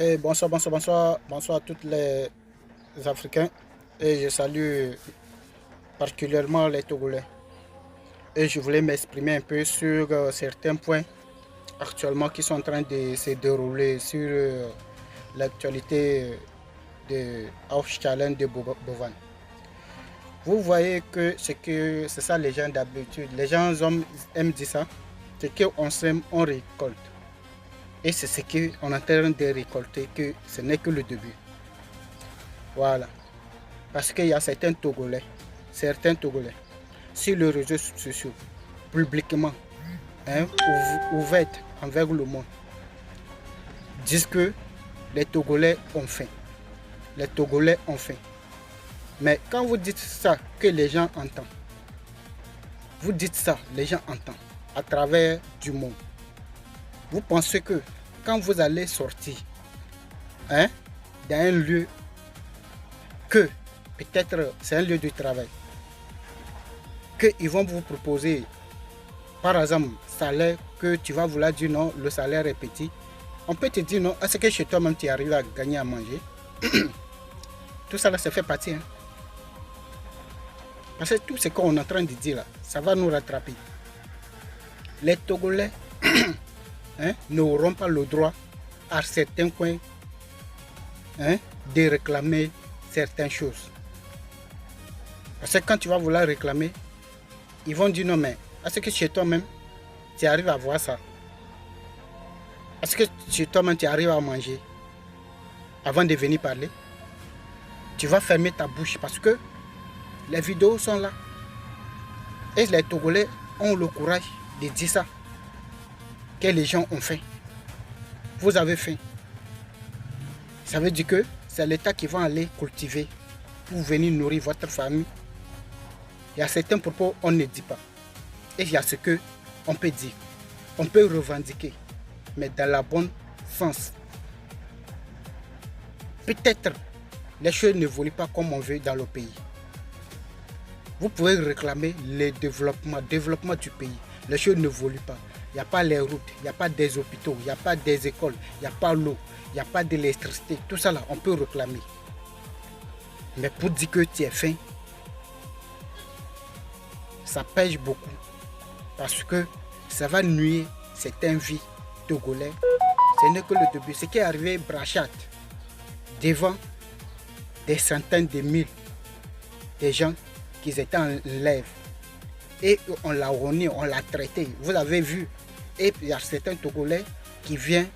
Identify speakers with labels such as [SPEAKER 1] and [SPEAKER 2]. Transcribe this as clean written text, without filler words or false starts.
[SPEAKER 1] Et bonsoir à tous les Africains. Et je salue particulièrement les Togolais. Et je voulais m'exprimer un peu sur certains points actuellement qui sont en train de se dérouler sur l'actualité de House Challenge de Bovan. Vous voyez que c'est ça les gens d'habitude. Les gens aiment dire ça. C'est qu'on sème, on récolte. Et c'est ce qu'on est en train de récolter, que ce n'est que le début. Voilà. Parce qu'il y a certains Togolais, sur les réseaux sociaux, publiquement, hein, ouverts envers le monde, disent que les Togolais ont faim. Les Togolais ont faim. Mais quand vous dites ça, que les gens entendent, vous dites ça, les gens entendent, à travers du monde. Vous pensez que quand vous allez sortir, hein, dans un lieu que peut-être c'est un lieu de travail, qu'ils vont vous proposer, par exemple, salaire, que tu vas vouloir dire non, le salaire est petit. On peut te dire non, est-ce que chez toi-même tu arrives à gagner à manger? Tout ça là, ça fait partie. Hein. Parce que tout ce qu'on est en train de dire là, ça va nous rattraper. Les Togolais hein, n'auront pas le droit à certains coins hein, de réclamer certaines choses. Parce que quand tu vas vouloir réclamer, ils vont dire non, mais est-ce que chez toi-même, tu arrives à voir ça? Est-ce que chez toi-même, tu arrives à manger avant de venir parler? Tu vas fermer ta bouche parce que les vidéos sont là. Et les Togolais ont le courage de dire ça. Que les gens ont faim. Vous avez faim. Ça veut dire que c'est l'État qui va aller cultiver pour venir nourrir votre famille. Il y a certains propos on ne dit pas. Et il y a ce qu'on peut dire. On peut revendiquer. Mais dans la bonne sens. Peut-être les choses n'évoluent pas comme on veut dans le pays. Vous pouvez réclamer le développement du pays. Les choses n'évoluent pas. Il n'y a pas les routes, il n'y a pas des hôpitaux, il n'y a pas des écoles, il n'y a pas l'eau, il n'y a pas d'électricité. Tout ça là, on peut réclamer. Mais pour dire que tu es faim, ça pèse beaucoup. Parce que ça va nuire certaines vies togolais. Ce n'est que le début. Ce qui est arrivé Brachat, devant des centaines de mille de gens qui étaient en lèvres. Et on l'a rogné, on l'a traité. Vous avez vu. Et il y a certains Togolais qui viennent